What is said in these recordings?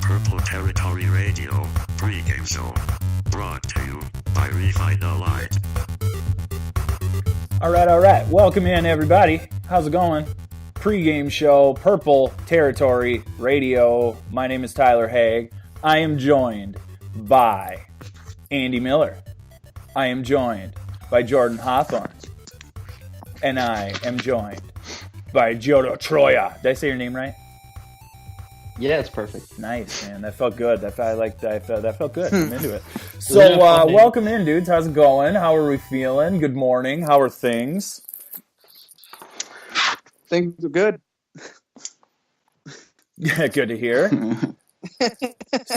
Purple Territory Radio Pregame Show. Brought to you by Refine the Light. All right. Welcome in, everybody. How's it going? Pregame show, Purple Territory Radio. My name is Tyler Haig. I am joined by Andy Miller. I am joined by Jordan Hawthorne. And I am joined by Jodo Troya. Did I say your name right? Yeah, it's perfect. Nice, man. That felt good. That felt good. I'm into it. So, welcome in, dudes. How's it going? How are we feeling? Good morning. How are things? Things are good. Yeah, good to hear.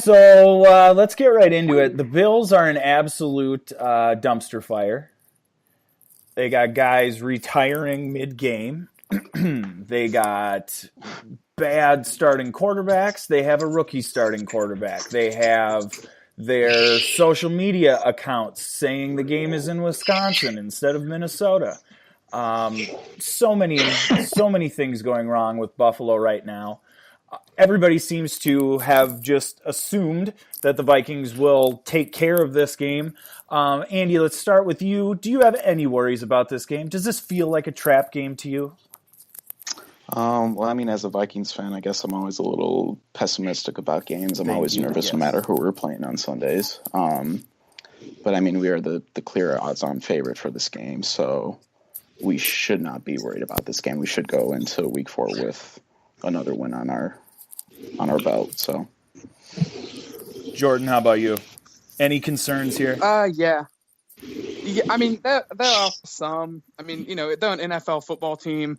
So, let's get right into it. The Bills are an absolute dumpster fire. They got guys retiring mid-game. They got bad starting quarterbacks. They have a rookie starting quarterback. They have their social media accounts saying the game is in Wisconsin instead of Minnesota. So many things going wrong with Buffalo right now. Everybody seems to have just assumed that the Vikings will take care of this game. Andy, let's start with you. Do you have any worries about this game? Does this feel like a trap game to you? Well, I mean, as a Vikings fan, I guess I'm always a little pessimistic about games. I'm always nervous no matter who we're playing on Sundays. But, I mean, we are the clear odds-on favorite for this game, so we should not be worried about this game. We should go into Week 4 with another win on our belt. So, Jordan, how about you? Any concerns here? Yeah. I mean, there are some. I mean, you know, they're an NFL football team.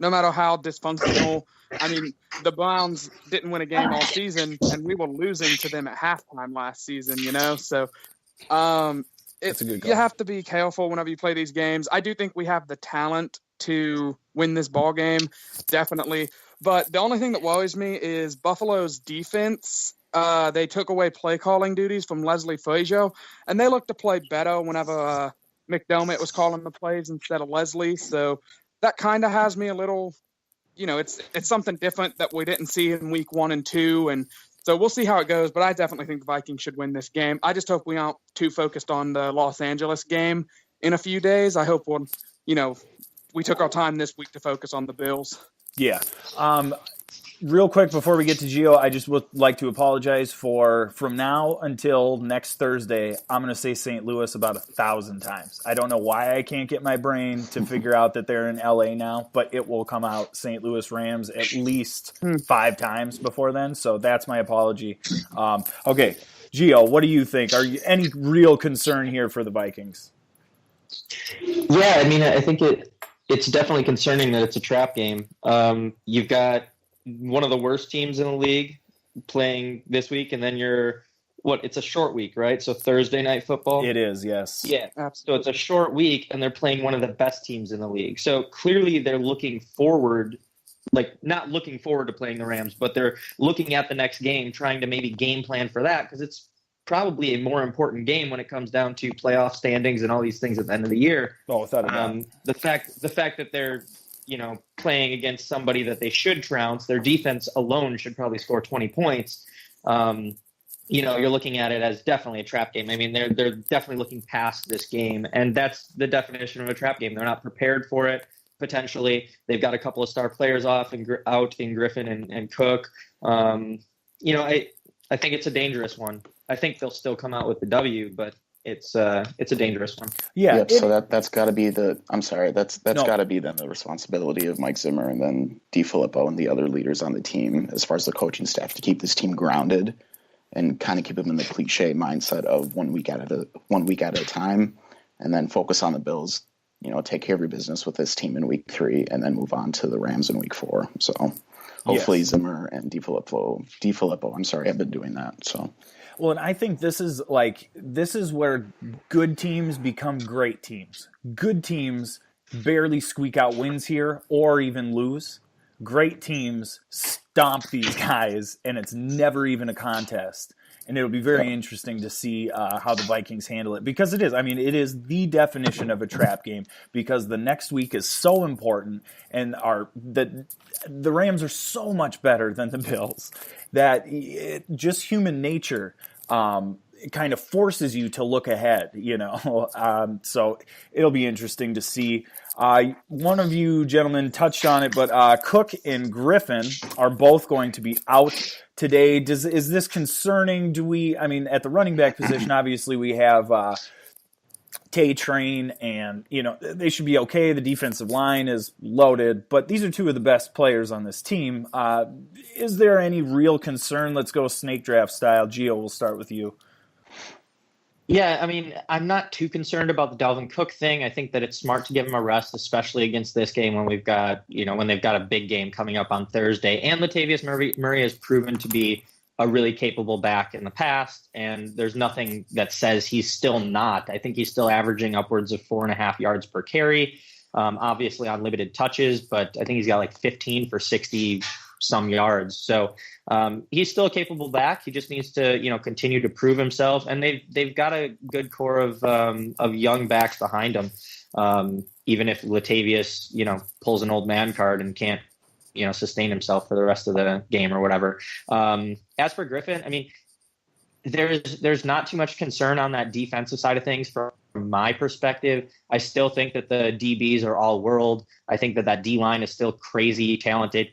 No matter how dysfunctional, I mean, the Browns didn't win a game all season, and we were losing to them at halftime last season, you know? So, That's a good call. You have to be careful whenever you play these games. I do think we have the talent to win this ball game, definitely. But the only thing that worries me is Buffalo's defense. They took away play calling duties from Leslie Frazier, and they looked to play better whenever McDermott was calling the plays instead of Leslie. So that kind of has me a little, you know, it's something different that we didn't see in Week 1 and 2, and so we'll see how it goes. But I definitely think the Vikings should win this game. I just hope we aren't too focused on the Los Angeles game in a few days. I hope we took our time this week to focus on the Bills. Yeah. Real quick before we get to Gio, I just would like to apologize for from now until next Thursday, I'm going to say St. Louis about 1,000 times. I don't know why I can't get my brain to figure out that they're in LA now, but it will come out St. Louis Rams at least 5 times before then, so that's my apology. Okay, Gio, what do you think? Are you any real concern here for the Vikings? Yeah, I mean, I think it's definitely concerning that it's a trap game. You've got one of the worst teams in the league playing this week, and then it's a short week, right? So Thursday night football. It is, yes. Yeah, absolutely. So it's a short week, and they're playing one of the best teams in the league. So clearly they're looking forward, like not looking forward to playing the Rams, but they're looking at the next game, trying to maybe game plan for that, because it's probably a more important game when it comes down to playoff standings and all these things at the end of the year. Oh, without a doubt. The fact that they're playing against somebody that they should trounce, their defense alone should probably score 20 points. You're looking at it as definitely a trap game. I mean, they're definitely looking past this game, and that's the definition of a trap game. They're not prepared for it. Potentially, they've got a couple of star players out in Griffin and Cook. I think it's a dangerous one. I think they'll still come out with the W, but it's a dangerous one. Yeah. Yep, so that's got to be got to be then the responsibility of Mike Zimmer and then DiFilippo and the other leaders on the team, as far as the coaching staff, to keep this team grounded and kind of keep them in the cliche mindset of 1 week at a time, and then focus on the Bills. Take care of your business with this team in Week 3, and then move on to the Rams in Week 4. So hopefully Zimmer and DiFilippo, have been doing that. So. Well, and I think this is where good teams become great teams. Good teams barely squeak out wins here or even lose. Great teams stomp these guys, and it's never even a contest. And it'll be very interesting to see how the Vikings handle it, because it is. I mean, it is the definition of a trap game, because the next week is so important, and the Rams are so much better than the Bills that just human nature it kind of forces you to look ahead, so it'll be interesting to see. One of you gentlemen touched on it, but Cook and Griffin are both going to be out today. Is this concerning? At the running back position, obviously we have Tay Train, and they should be okay. The defensive line is loaded, but these are two of the best players on this team. Is there any real concern? Let's go snake draft style. Gio, we'll start with you. Yeah, I'm not too concerned about the Dalvin Cook thing. I think that it's smart to give him a rest, especially against this game when we've got, when they've got a big game coming up on Thursday. And Latavius Murray has proven to be a really capable back in the past, and there's nothing that says he's still not. I think he's still averaging upwards of 4.5 yards per carry, obviously on limited touches, but I think he's got like 15 for 60 some yards. So he's still a capable back. He just needs to, continue to prove himself. And they've got a good core of young backs behind him. Even if Latavius, pulls an old man card and can't, sustain himself for the rest of the game or whatever. As for Griffin, there's not too much concern on that defensive side of things from my perspective. I still think that the DBs are all world. I think that D-line is still crazy talented,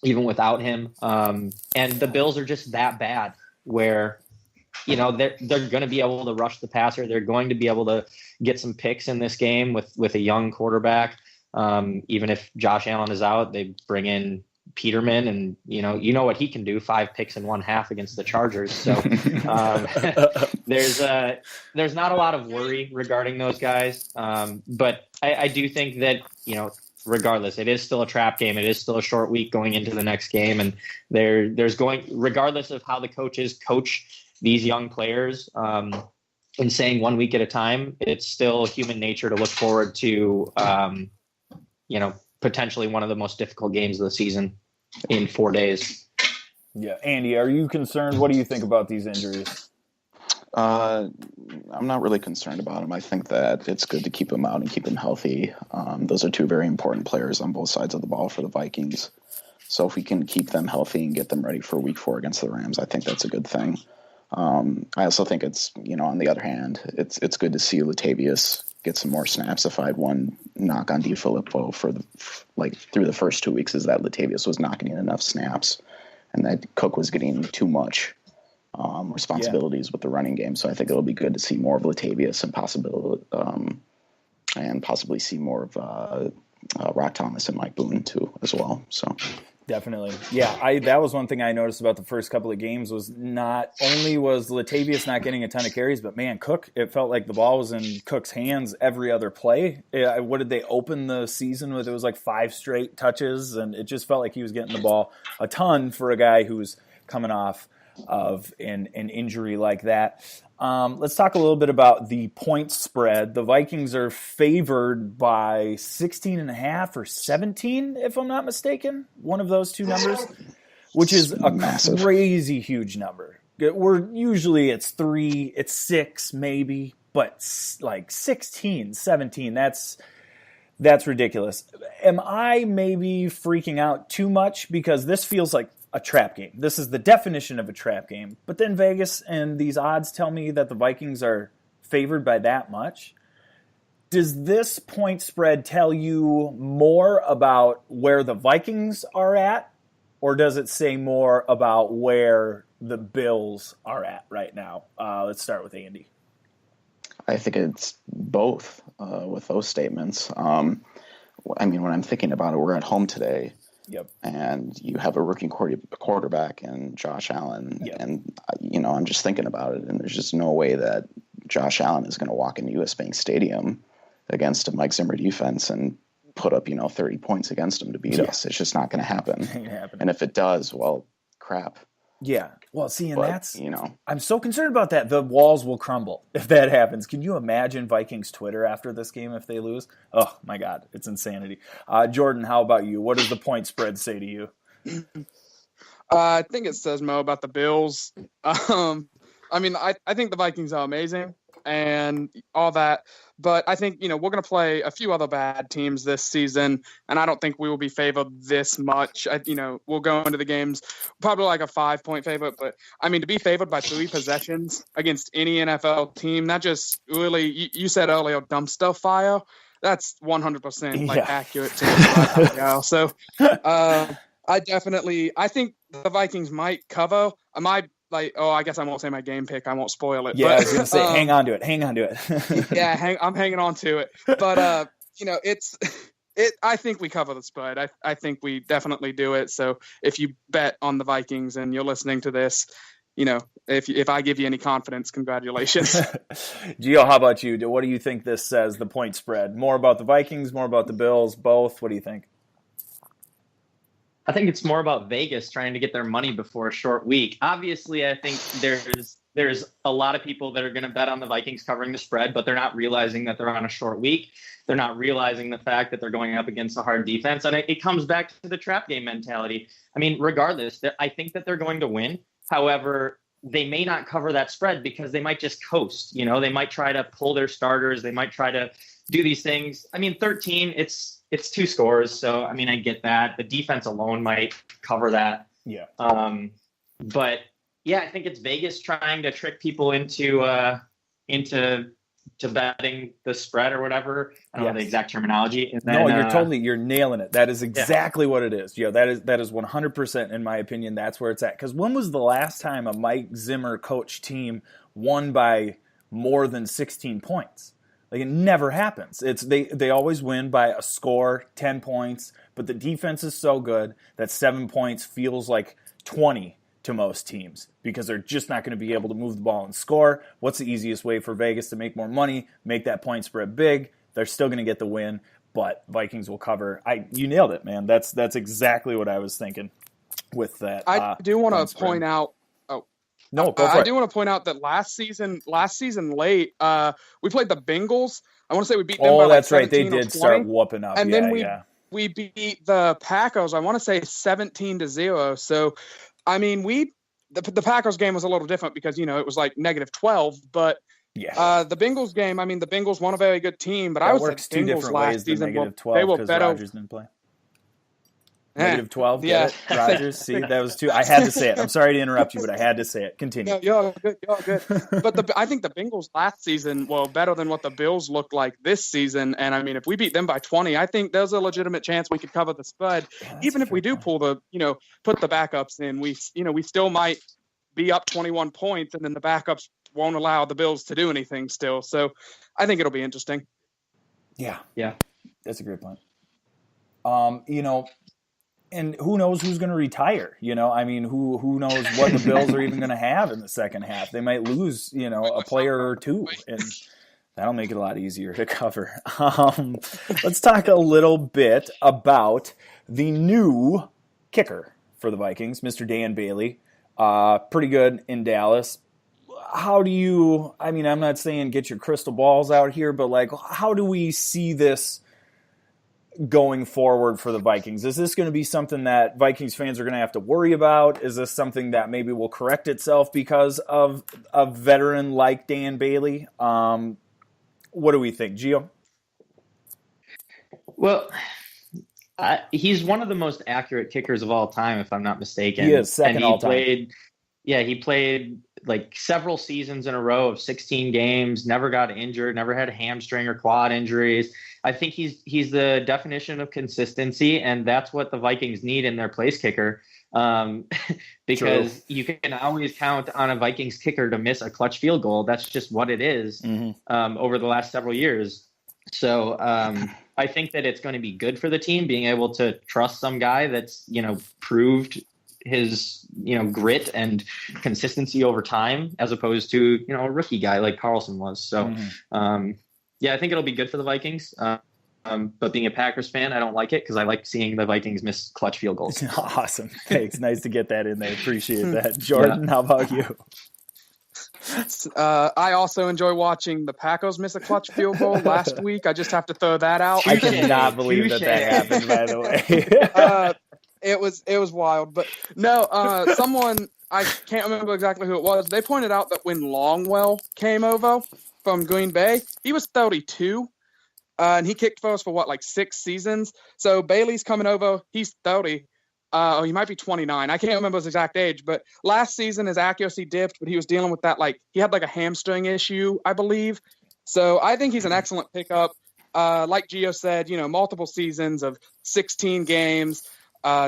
even without him. And the Bills are just that bad where, they're going to be able to rush the passer. They're going to be able to get some picks in this game with a young quarterback. Even if Josh Allen is out, they bring in Peterman, and what he can do, 5 picks in 1/2 against the Chargers. So there's not a lot of worry regarding those guys. But I do think that, regardless, it is still a trap game. It is still a short week going into the next game. And regardless of how the coaches coach these young players, and saying 1 week at a time, it's still human nature to look forward to, potentially one of the most difficult games of the season in 4 days. Yeah. Andy, are you concerned? What do you think about these injuries? I'm not really concerned about them. I think that it's good to keep them out and keep them healthy. Those are two very important players on both sides of the ball for the Vikings. So if we can keep them healthy and get them ready for week 4 against the Rams, I think that's a good thing. I also think it's, on the other hand, it's good to see Latavius get some more snaps. If I had one knock on DiFilippo through the first 2 weeks, is that Latavius was not getting enough snaps and that Cook was getting too much responsibilities with the running game. So I think it'll be good to see more of Latavius and possibly see more of Rock Thomas and Mike Boone too as well. So definitely. Yeah, that was one thing I noticed about the first couple of games was not only was Latavius not getting a ton of carries, but man, Cook, it felt like the ball was in Cook's hands every other play. What did they open the season with? It was like 5 straight touches, and it just felt like he was getting the ball a ton for a guy who's coming off of an injury like that. Let's talk a little bit about the point spread. The Vikings are favored by 16.5 or 17, if I'm not mistaken. One of those two numbers, which is a massive, crazy huge number. It's 3, it's 6 maybe, but like 16, 17, that's ridiculous. Am I maybe freaking out too much? Because this feels like a trap game. This is the definition of a trap game. But then Vegas and these odds tell me that the Vikings are favored by that much. Does this point spread tell you more about where the Vikings are at, or does it say more about where the Bills are at right now? Let's start with Andy. I think it's both with those statements. When I'm thinking about it, we're at home today. Yep. And you have a rookie quarterback and Josh Allen. Yep. And, I'm just thinking about it, and there's just no way that Josh Allen is going to walk into US Bank Stadium against a Mike Zimmer defense and put up, 30 points against him to beat us. It's just not going to happen. And if it does, well, crap. Yeah. Well, see, and that's, I'm so concerned about that. The walls will crumble if that happens. Can you imagine Vikings Twitter after this game if they lose? Oh, my God. It's insanity. Jordan, how about you? What does the point spread say to you? I think it says more about the Bills. I mean, I think the Vikings are amazing and all that, but I think, we're going to play a few other bad teams this season, and I don't think we will be favored this much. We'll go into the games probably like a 5-point favorite, but I mean, to be favored by 3 possessions against any NFL team, that just really, you said earlier, dumpster fire. That's 100% accurate to this right. So I think the Vikings might cover. I guess I won't say my game pick. I won't spoil it. Yeah, but, I was going to say, hang on to it. Yeah, I'm hanging on to it. But, I think we cover the spread. I think we definitely do it. So if you bet on the Vikings and you're listening to this, if I give you any confidence, congratulations. Gio, how about you? What do you think this says, the point spread? More about the Vikings, more about the Bills, both? What do you think? I think it's more about Vegas trying to get their money before a short week. Obviously, I think there's a lot of people that are going to bet on the Vikings covering the spread, but they're not realizing that they're on a short week. They're not realizing the fact that they're going up against a hard defense. And it comes back to the trap game mentality. I mean, regardless, I think that they're going to win. However, they may not cover that spread because they might just coast. They might try to pull their starters. They might try to do these things. I mean, 13, it's 2 scores. So, I mean, I get that. The defense alone might cover that. Yeah. But yeah, I think it's Vegas trying to trick people into betting the spread or whatever. I don't know the exact terminology. And then, you're nailing it. That is exactly what it is. That is 100%, in my opinion, that's where it's at. Because when was the last time a Mike Zimmer coached team won by more than 16 points? Like, it never happens. They always win by a score, 10 points, but the defense is so good that 7 points feels like 20 to most teams because they're just not going to be able to move the ball and score. What's the easiest way for Vegas to make more money? Make that point spread big. They're still going to get the win, but Vikings will cover. You nailed it, man. That's exactly what I was thinking with that. I do want to point out. No, go for it. I do want to point out that last season late, we played the Bengals. I want to say we beat them by that's like right. They did start whooping up. And then we beat the Packers, I want to say 17-0. So, I mean, the Packers game was a little different because, it was like -12. But the Bengals game, I mean, the Bengals weren't a very good team. But I would say the Bengals last season, they were better. Rodgers didn't play. -12, get it? Rodgers, see, that was too. I had to say it. I'm sorry to interrupt you, but I had to say it. Continue. No, you're good. But I think the Bengals last season were better than what the Bills looked like this season. And I mean, if we beat them by 20, I think there's a legitimate chance we could cover the spread. Even if we do pull put the backups in, we still might be up 21 points, and then the backups won't allow the Bills to do anything still. So I think it'll be interesting. Yeah. That's a great point. And who knows who's going to retire? I mean, who knows what the Bills are even going to have in the second half? They might lose, a player or two, and that'll make it a lot easier to cover. Let's talk a little bit about the new kicker for the Vikings, Mr. Dan Bailey. Pretty good in Dallas. How do you? I mean, I'm not saying get your crystal balls out here, but how do we see this going forward for the Vikings? Is this going to be something that Vikings fans are going to have to worry about? Is this something that maybe will correct itself because of a veteran like Dan Bailey? What do we think, Gio? Well, he's one of the most accurate kickers of all time, if I'm not mistaken. He is second all time. He played like several seasons in a row of 16 games, never got injured, never had a hamstring or quad injuries. I think he's the definition of consistency, and that's what the Vikings need in their place kicker, because you can always count on a Vikings kicker to miss a clutch field goal. That's just what it is over the last several years. So I think that it's going to be good for the team being able to trust some guy that's, proved his, grit and consistency over time, as opposed to, a rookie guy like Carlson was. So, I think it'll be good for the Vikings. But being a Packers fan, I don't like it because I like seeing the Vikings miss clutch field goals. Awesome. Thanks. Nice to get that in there. Appreciate that. Jordan, how about you? I also enjoy watching the Packers miss a clutch field goal last week. I just have to throw that out. I cannot believe that happened, by the way. It was wild. But no, I can't remember exactly who it was. They pointed out that when Longwell came over from Green Bay, he was 32. And he kicked for us for, 6 seasons? So Bailey's coming over. He's 30. Or he might be 29. I can't remember his exact age. But last season, his accuracy dipped, but he was dealing with that, he had, a hamstring issue, I believe. So I think he's an excellent pickup. Like Gio said, multiple seasons of 16 games,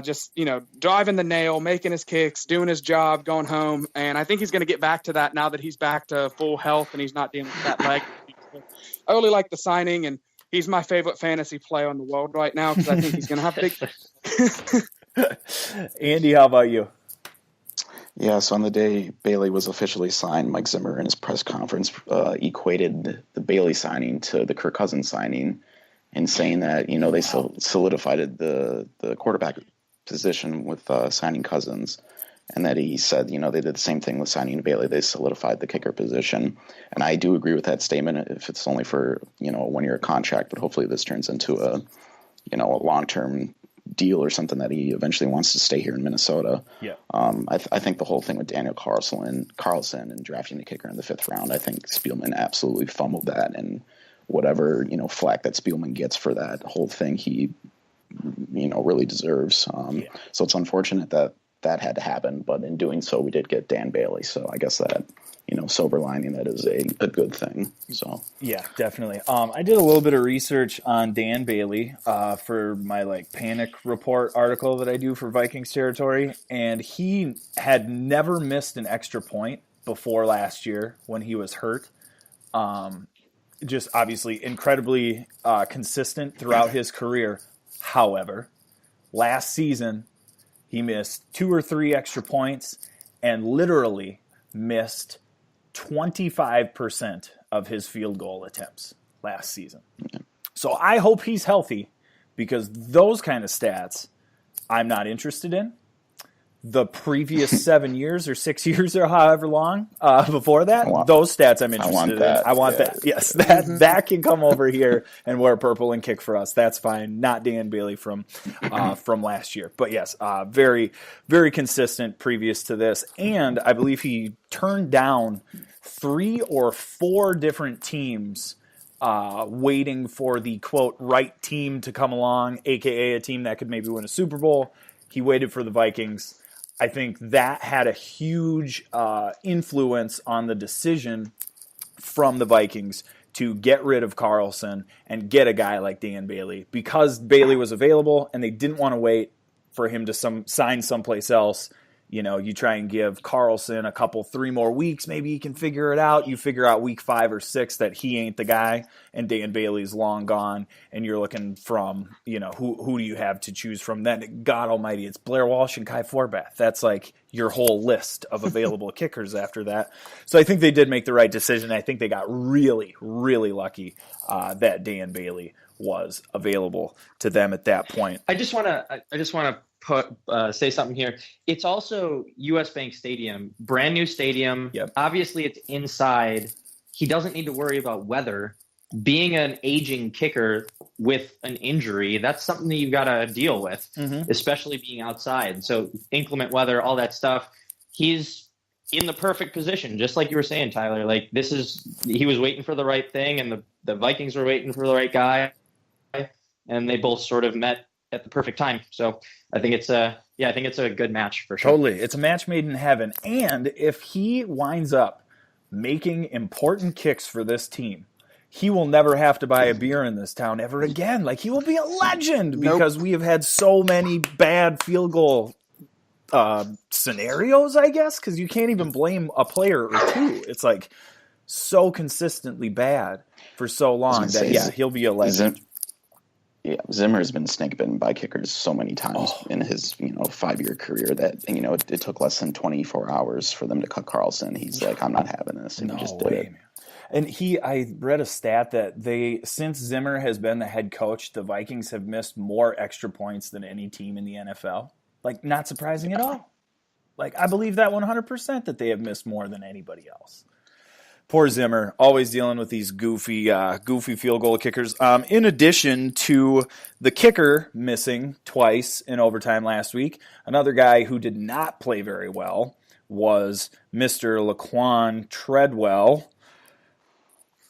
just, driving the nail, making his kicks, doing his job, going home. And I think he's going to get back to that now that he's back to full health and he's not dealing with that leg. I really like the signing, and he's my favorite fantasy player in the world right now because I think he's going to have big. Andy, how about you? Yeah, so on the day Bailey was officially signed, Mike Zimmer in his press conference equated the Bailey signing to the Kirk Cousins signing, and saying that they solidified the quarterback position with signing Cousins, and that he said they did the same thing with signing Bailey. They solidified the kicker position, and I do agree with that statement. If it's only for a 1-year contract, but hopefully this turns into a long-term deal or something that he eventually wants to stay here in Minnesota. Yeah. I think the whole thing with Daniel Carlson and drafting the kicker in the 5th round, I think Spielman absolutely fumbled that, and whatever flack that Spielman gets for that whole thing, he really deserves. So it's unfortunate that had to happen, but in doing so, we did get Dan Bailey. So I guess that silver lining, that is a good thing. So yeah, definitely. I did a little bit of research on Dan Bailey for my panic report article that I do for Vikings Territory, and he had never missed an extra point before last year when he was hurt. Just obviously incredibly consistent throughout his career. However, last season he missed 2 or 3 extra points and literally missed 25% of his field goal attempts last season. So I hope he's healthy, because those kind of stats I'm not interested in. The previous 7 years or 6 years or however long before that, those stats I'm interested in. I want that. Yes, that can come over here and wear purple and kick for us. That's fine. Not Dan Bailey from last year. But yes, very, very consistent previous to this. And I believe he turned down 3 or 4 different teams waiting for the, quote, right team to come along, a.k.a. a team that could maybe win a Super Bowl. He waited for the Vikings. I think that had a huge influence on the decision from the Vikings to get rid of Carlson and get a guy like Dan Bailey, because Bailey was available and they didn't want to wait for him to sign someplace else. You try and give Carlson 3 more weeks, maybe he can figure it out. You figure out week 5 or 6 that he ain't the guy, and Dan Bailey's long gone, and you're looking from, who do you have to choose from then? God almighty, it's Blair Walsh and Kai Forbath. That's your whole list of available kickers after that. So I think they did make the right decision. I think they got really, really lucky that Dan Bailey was available to them at that point. I just want to say something here. It's also US Bank Stadium, brand new stadium. Yep. Obviously, it's inside. He doesn't need to worry about weather. Being an aging kicker with an injury, that's something that you've got to deal with, especially being outside. So inclement weather, all that stuff. He's in the perfect position, just like you were saying, Tyler. He was waiting for the right thing, and the Vikings were waiting for the right guy, and they both sort of met at the perfect time. So I think it's a good match for sure. Totally. It's a match made in heaven. And if he winds up making important kicks for this team, he will never have to buy a beer in this town ever again. He will be a legend because we have had so many bad field goal scenarios, I guess, because you can't even blame a player or two. It's so consistently bad for so long that, he'll be a legend. Zimmer has been snake bitten by kickers so many times in his 5-year career that it took less than 24 hours for them to cut Carlson. He's I'm not having this, and he just did it. Man. And I read a stat that since Zimmer has been the head coach, the Vikings have missed more extra points than any team in the NFL. Not surprising at all. I believe that 100% that they have missed more than anybody else. Poor Zimmer, always dealing with these goofy field goal kickers. In addition to the kicker missing twice in overtime last week, another guy who did not play very well was Mr. Laquan Treadwell.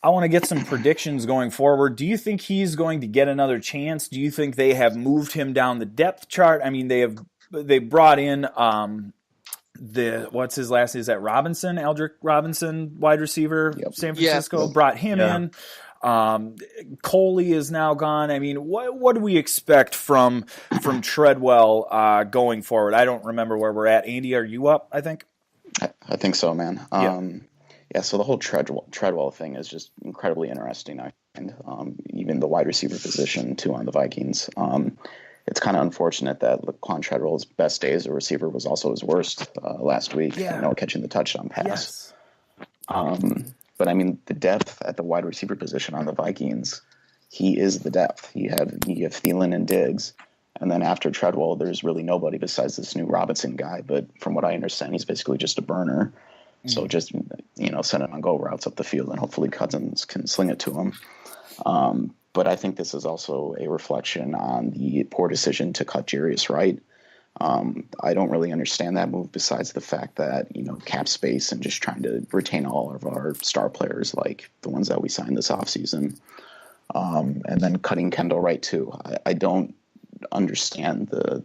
I want to get some predictions going forward. Do you think he's going to get another chance? Do you think they have moved him down the depth chart? I mean, they brought in what's his last name? Is that Robinson, Aldrick Robinson, wide receiver, San Francisco, brought him in. Coley is now gone. I mean, what do we expect from Treadwell going forward? I don't remember where we're at. Andy, are you up? I think. I think so, man. So the whole Treadwell thing is just incredibly interesting. I find even the wide receiver position too on the Vikings. It's kind of unfortunate that Laquan Treadwell's best day as a receiver was also his worst last week. Yeah. Catching the touchdown pass. Yes. But I mean, the depth at the wide receiver position on the Vikings, he is the depth. You have Thielen and Diggs, and then after Treadwell, there's really nobody besides this new Robinson guy. But from what I understand, he's basically just a burner. So just, send him on go routes up the field, and hopefully Cousins can sling it to him. But I think this is also a reflection on the poor decision to cut Jarius Wright. I don't really understand that move besides the fact that, cap space and just trying to retain all of our star players, like the ones that we signed this offseason. And then cutting Kendall Wright too. I don't understand the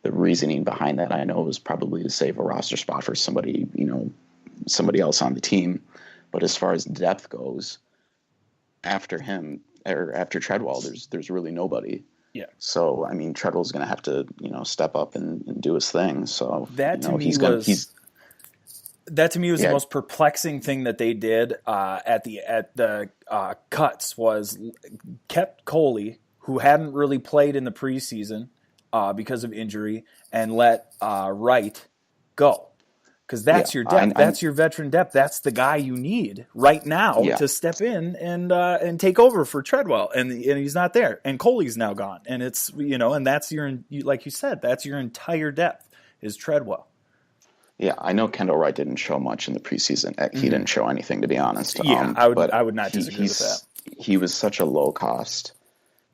reasoning behind that. I know it was probably to save a roster spot for somebody else on the team. But as far as depth goes, after him or after Treadwell, there's really nobody. Yeah. So I mean, Treadwell's going to have to do up and do his thing. So that to me was the most perplexing thing that they did at the cuts was kept Coley, who hadn't really played in the preseason because of injury, and let Wright go. Because that's your depth. That's your veteran depth. That's the guy you need right now to step in and take over for Treadwell. And he's not there. And Coley's now gone. And it's and that's like you said, that's your entire depth is Treadwell. Yeah, I know Kendall Wright didn't show much in the preseason. He didn't show anything, to be honest. Yeah, I would not disagree with that. He was such a low cost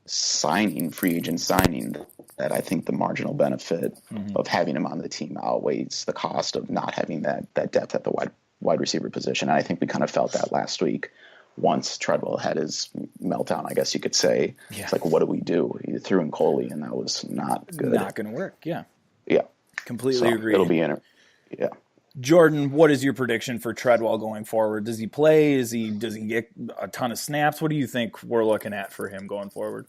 free agent signing, that I think the marginal benefit of having him on the team outweighs the cost of not having that depth at the wide receiver position. And I think we kind of felt that last week once Treadwell had his meltdown, I guess you could say. Yeah. It's like, what do we do? He threw in Coley, and that was not good. Not going to work, yeah. Yeah. Completely agree. It'll be yeah. Jordan, what is your prediction for Treadwell going forward? Does he play? Does he get a ton of snaps? What do you think we're looking at for him going forward?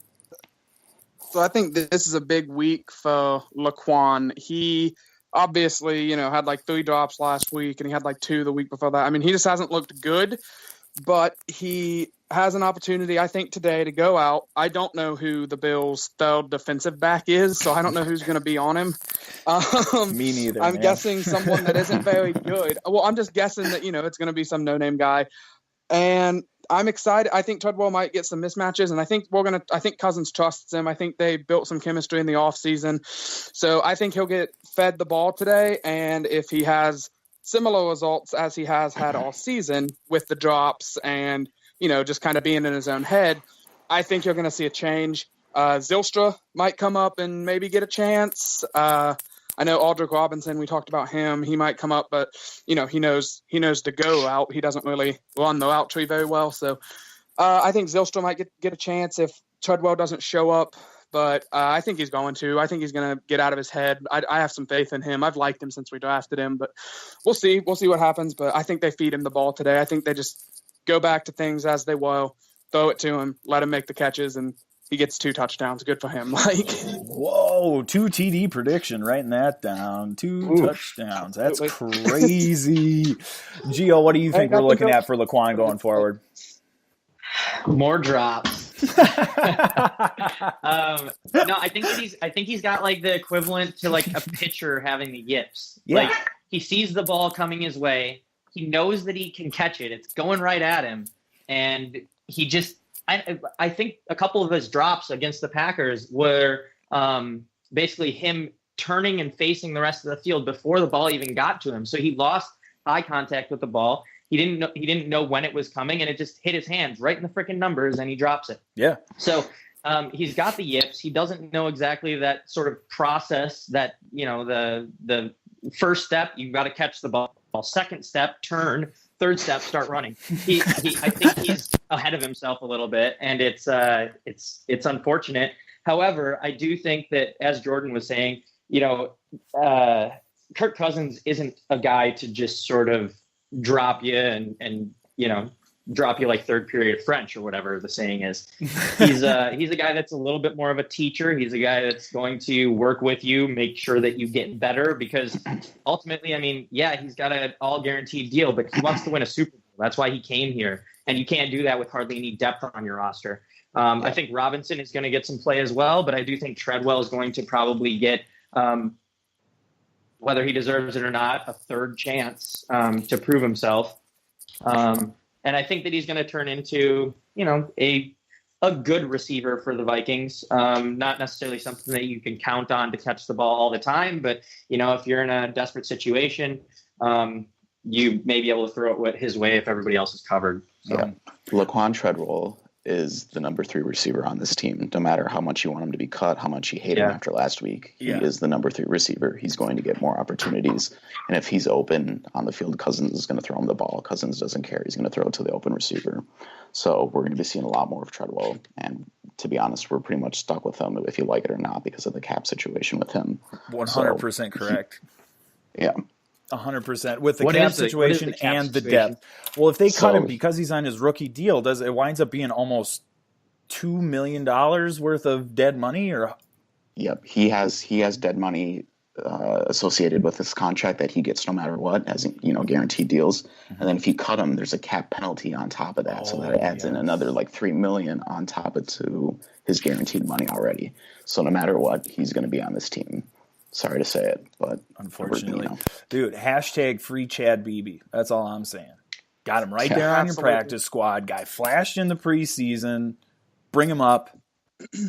So I think this is a big week for Laquan. He obviously, had like 3 drops last week, and he had like 2 the week before that. I mean, he just hasn't looked good, but he has an opportunity, I think, today to go out. I don't know who the Bills' third defensive back is, so I don't know who's going to be on him. Me neither. I'm guessing someone that isn't very good. Well, I'm just guessing that, it's going to be some no-name guy. And I'm excited. I think Treadwell might get some mismatches, and I think Cousins trusts him. I think they built some chemistry in the offseason. So I think he'll get fed the ball today, and if he has similar results as he has had all season with the drops and, just kind of being in his own head, I think you're going to see a change. Zylstra might come up and maybe get a chance. I know Aldrick Robinson, we talked about him. He might come up, but, he knows to go out. He doesn't really run the out tree very well. So I think Zylstra might get a chance if Treadwell doesn't show up. But I think he's going to. I think he's going to get out of his head. I have some faith in him. I've liked him since we drafted him. But we'll see. We'll see what happens. But I think they feed him the ball today. I think they just go back to things as they were, throw it to him, let him make the catches, and he gets 2 touchdowns. Good for him. Whoa, 2 TD prediction, writing that down. 2 touchdowns. That's crazy. Gio, what do you think we're looking at for Laquan going forward? More drops. No, I think he's got like the equivalent to like a pitcher having the yips. Yeah. Like he sees the ball coming his way. He knows that he can catch it. It's going right at him. And he just, I think a couple of his drops against the Packers were basically him turning and facing the rest of the field before the ball even got to him. So he lost eye contact with the ball. He didn't know when it was coming, and it just hit his hands right in the freaking numbers, and he drops it. Yeah. So he's got the yips. He doesn't know exactly that sort of process that the first step, you've got to catch the ball. Second step, turn. Third step, start running. I think he's ahead of himself a little bit, and it's unfortunate. However, I do think that, as Jordan was saying, Kirk Cousins isn't a guy to just sort of drop you and drop you like third period French or whatever the saying is. He's a guy that's a little bit more of a teacher. He's a guy that's going to work with you, make sure that you get better, because ultimately, I mean, yeah, he's got an all guaranteed deal, but he wants to win a Super Bowl. That's why he came here. And you can't do that with hardly any depth on your roster. I think Robinson is going to get some play as well, but I do think Treadwell is going to probably get, whether he deserves it or not, a third chance to prove himself. And I think that he's going to turn into, a good receiver for the Vikings. Not necessarily something that you can count on to catch the ball all the time, but, if you're in a desperate situation, you may be able to throw it his way if everybody else is covered. So. Yeah. Laquan Treadwell is the number 3 receiver on this team. No matter how much you want him to be cut, how much you hate him after last week, he is the number 3 receiver. He's going to get more opportunities. And if he's open on the field, Cousins is going to throw him the ball. Cousins doesn't care. He's going to throw it to the open receiver. So we're going to be seeing a lot more of Treadwell. And to be honest, we're pretty much stuck with him, if you like it or not, because of the cap situation with him. 100% correct. Yeah. 100% with the cap situation and the depth. Well, if they cut him because he's on his rookie deal, it winds up being almost $2 million worth of dead money? Or Yep, he has dead money associated with this contract that he gets no matter what, as guaranteed deals. Mm-hmm. And then if you cut him, there's a cap penalty on top of that, so that adds in another like $3 million on top of to his guaranteed money already. So no matter what, he's going to be on this team. Sorry to say it, but unfortunately, dude, hashtag free Chad Beebe. That's all I'm saying. Got him right there on your practice squad. Guy flashed in the preseason. Bring him up.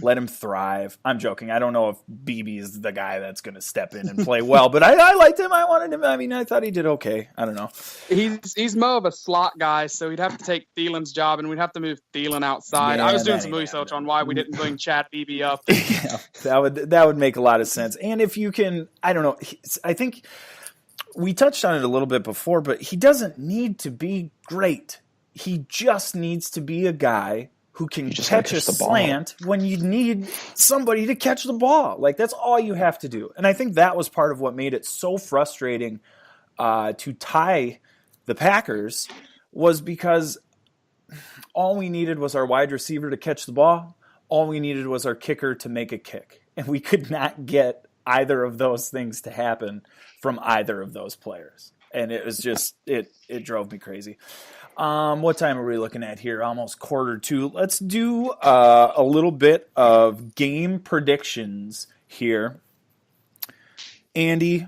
Let him thrive. I'm joking. I don't know if Beebe is the guy that's going to step in and play well, but I liked him. I wanted him. I mean, I thought he did okay. I don't know. He's more of a slot guy, so he'd have to take Thielen's job, and we'd have to move Thielen outside. I was doing some research on why we didn't bring Chad Beebe up. Yeah, that would make a lot of sense. And if you can, I don't know. I think we touched on it a little bit before, but he doesn't need to be great. He just needs to be a guy who can catch a slant when you need somebody to catch the ball. Like, that's all you have to do. And I think that was part of what made it so frustrating to tie the Packers, was because all we needed was our wide receiver to catch the ball. All we needed was our kicker to make a kick. And we could not get either of those things to happen from either of those players. And it was just, it drove me crazy. What time are we looking at here? Almost 1:45. Let's do a little bit of game predictions here. Andy,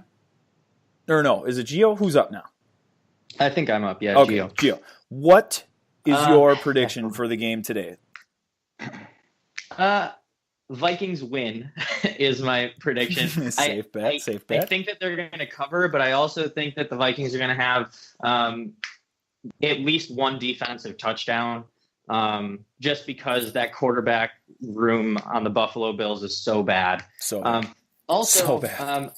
or no, is it Gio? Who's up now? I think I'm up, yeah, okay, Gio. What is your prediction for the game today? Vikings win is my prediction. Safe bet. I think that they're going to cover, but I also think that the Vikings are going to have at least one defensive touchdown, just because that quarterback room on the Buffalo Bills is so bad. Also,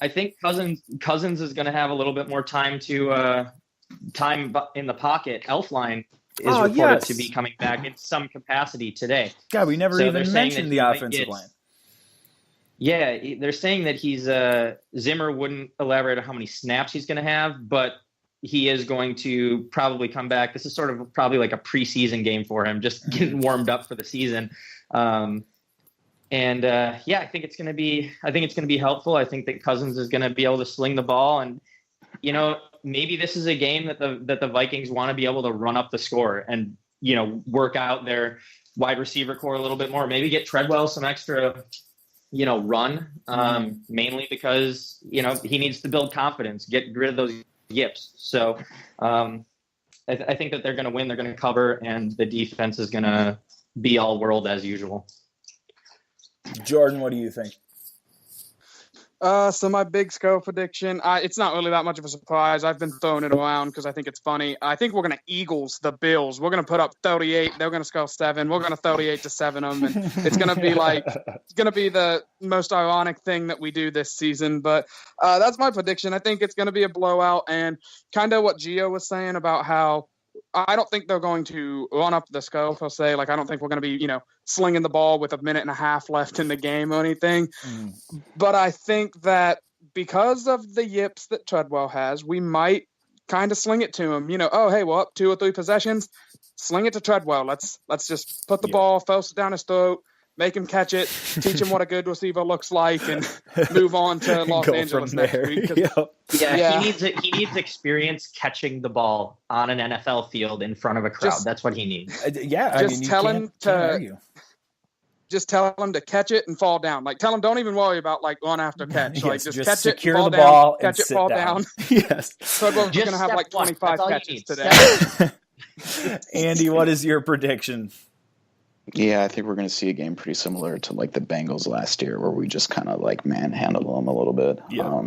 I think Cousins is going to have a little bit more time in the pocket. Elfline is reported to be coming back in some capacity today. God, we never even mentioned the offensive line. Yeah, they're saying that he's Zimmer wouldn't elaborate on how many snaps he's going to have, but he is going to probably come back. This is sort of probably like a preseason game for him, just getting warmed up for the season. I think it's going to be helpful. I think that Cousins is going to be able to sling the ball, and maybe this is a game that the Vikings want to be able to run up the score and work out their wide receiver core a little bit more. Maybe get Treadwell some extra run, mainly because he needs to build confidence, get rid of those yips. So I think that they're going to win. They're going to cover, and the defense is going to be all world as usual. Jordan, what do you think? So my big score prediction, it's not really that much of a surprise. I've been throwing it around because I think it's funny. I think we're going to Eagles the Bills. We're going to put up 38. They're going to score 7. We're going to 38-7 them. And it's going to be it's going to be the most ironic thing that we do this season. But that's my prediction. I think it's going to be a blowout. And kind of what Gio was saying about how I don't think they're going to run up the score per se. I don't think we're going to be, slinging the ball with a minute and a half left in the game or anything. But I think that because of the yips that Treadwell has, we might kind of sling it to him. Oh, hey, we're up 2 or 3 possessions. Sling it to Treadwell. Let's just put the ball, force it down his throat, make him catch it, teach him what a good receiver looks like, and move on to Los Angeles next week. Yeah, he needs experience catching the ball on an NFL field in front of a crowd. That's what he needs. Just tell him to catch it and fall down. Tell him don't even worry about run after catch. Yes, just catch it, secure fall the ball, down, catch it, fall down. Yes. So we're going to have 25 catches today. Andy, what is your prediction? Yeah, I think we're going to see a game pretty similar to the Bengals last year, where we just kind of manhandle them a little bit. Yeah.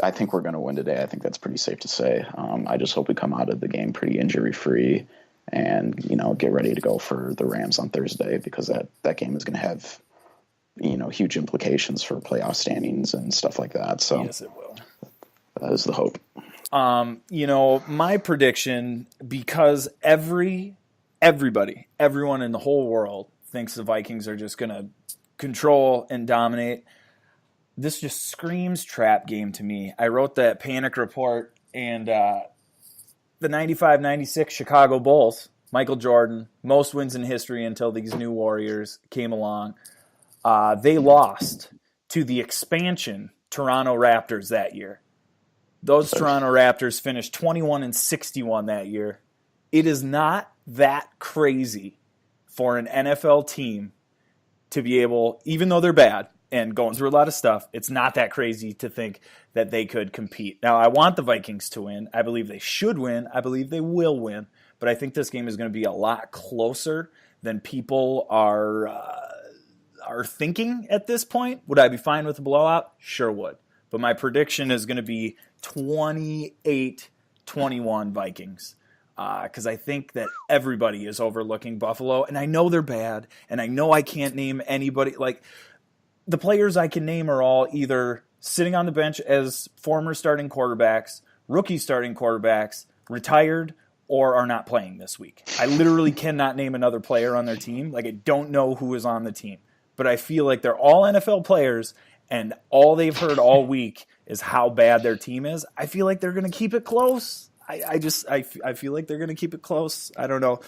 I think we're going to win today. I think that's pretty safe to say. I just hope we come out of the game pretty injury free, and get ready to go for the Rams on Thursday, because that game is going to have huge implications for playoff standings and stuff like that. So yes, it will. That is the hope. My prediction, because everyone in the whole world thinks the Vikings are just going to control and dominate, this just screams trap game to me. I wrote that panic report, and the 95-96 Chicago Bulls, Michael Jordan, most wins in history until these new Warriors came along. They lost to the expansion Toronto Raptors that year. Those Toronto Raptors finished 21-61 that year. It is not that crazy for an NFL team to be able, even though they're bad and going through a lot of stuff, it's not that crazy to think that they could compete. Now, I want the Vikings to win. I believe they should win. I believe they will win. But I think this game is going to be a lot closer than people are thinking at this point. Would I be fine with a blowout? Sure would. But my prediction is going to be 28-21 Vikings. Because I think that everybody is overlooking Buffalo. And I know they're bad. And I know I can't name anybody. The players I can name are all either sitting on the bench as former starting quarterbacks, rookie starting quarterbacks, retired, or are not playing this week. I literally cannot name another player on their team. I don't know who is on the team. But I feel like they're all NFL players, and all they've heard all week is how bad their team is. I feel like they're going to keep it close. I feel like they're going to keep it close. I don't know.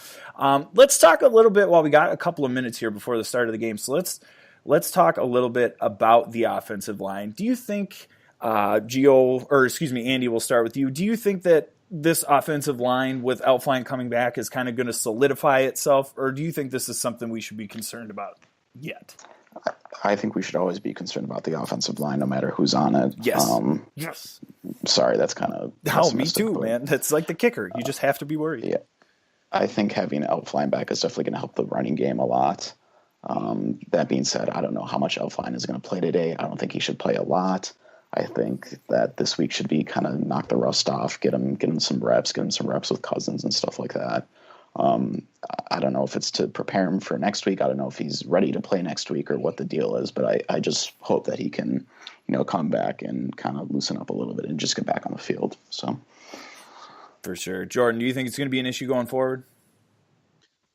Let's talk a little bit while we got a couple of minutes here before the start of the game. So let's talk a little bit about the offensive line. Do you think, Andy, we'll start with you. Do you think that this offensive line with Elflein coming back is kind of going to solidify itself, or do you think this is something we should be concerned about yet? I think we should always be concerned about the offensive line, no matter who's on it. Yes. Yes. Sorry, that's kind of... Oh, me too, man. That's like the kicker. You just have to be worried. Yeah. I think having Elflein back is definitely going to help the running game a lot. That being said, I don't know how much Elflein is going to play today. I don't think he should play a lot. I think that this week should be kind of knock the rust off, get him some reps with Cousins and stuff like that. I don't know if it's to prepare him for next week. I don't know if he's ready to play next week or what the deal is, but I just hope that he can, come back and kind of loosen up a little bit and just get back on the field. So, for sure. Jordan, do you think it's going to be an issue going forward?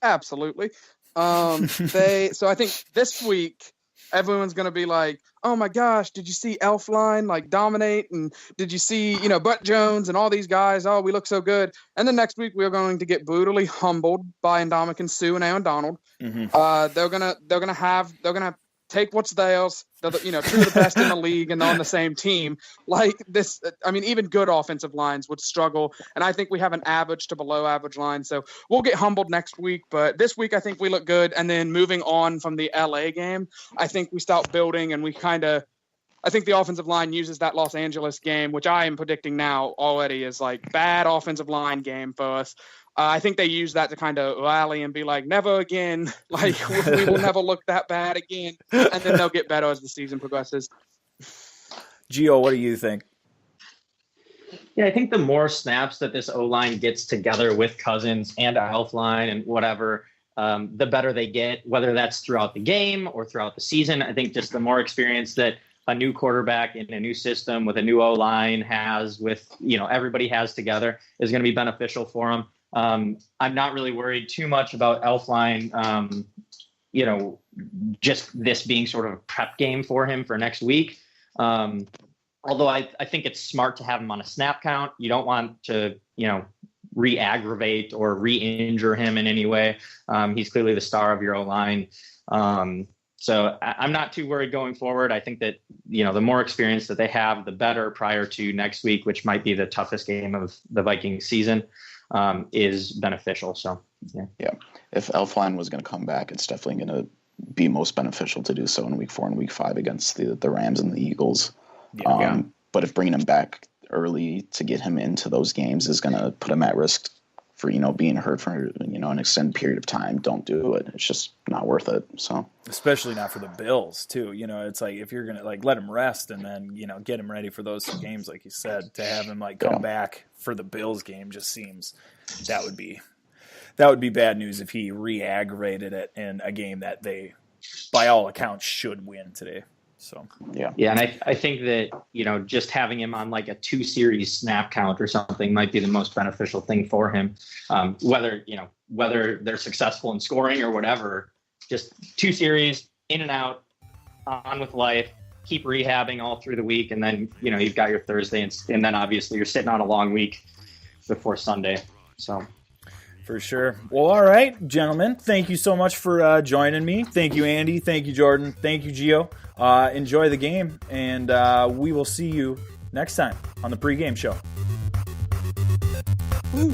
Absolutely. So I think this week everyone's going to be like, oh my gosh, did you see Elflein dominate? And did you see, Brett Jones and all these guys? Oh, we look so good. And then next week we're going to get brutally humbled by Ndamukong Suh and Aaron Donald. Mm-hmm. They're gonna take what's theirs. They're two of the best in the league, and they're on the same team. Even good offensive lines would struggle, and I think we have an average to below average line. So we'll get humbled next week, but this week I think we look good. And then moving on from the LA game, I think we start building, and I think the offensive line uses that Los Angeles game, which I am predicting now already is bad offensive line game for us. I think they use that to kind of rally and be like, never again. Like, we will never look that bad again. And then they'll get better as the season progresses. Gio, what do you think? Yeah, I think the more snaps that this O-line gets together with Cousins and Elflein and whatever, the better they get, whether that's throughout the game or throughout the season. I think just the more experience that a new quarterback in a new system with a new O-line has with, everybody has together is going to be beneficial for them. I'm not really worried too much about Elflein, just this being sort of a prep game for him for next week. Although I think it's smart to have him on a snap count. You don't want to, re-aggravate or re-injure him in any way. He's clearly the star of your O-line. So I'm not too worried going forward. I think that, the more experience that they have, the better prior to next week, which might be the toughest game of the Vikings season, is beneficial. So, yeah. If Elflein was going to come back, it's definitely going to be most beneficial to do so in week 4 and week 5 against the Rams and the Eagles. But if bringing him back early to get him into those games is going to put him at risk for, being hurt for, an extended period of time, don't do it. It's just not worth it. So, especially not for the Bills too. It's like, if you're going to let him rest and then, get him ready for those games, like you said, to have him come back for the Bills game just seems that would be bad news if he re-aggravated it in a game that they, by all accounts, should win today. So yeah, and I think that just having him on like a 2-series snap count or something might be the most beneficial thing for him. Whether they're successful in scoring or whatever, just 2 series in and out, on with life. Keep rehabbing all through the week, and then you've got your Thursday, and then obviously you're sitting on a long week before Sunday. So. For sure. Well, all right, gentlemen. Thank you so much for joining me. Thank you, Andy. Thank you, Jordan. Thank you, Gio. Enjoy the game, and we will see you next time on the Pregame Show. Ooh.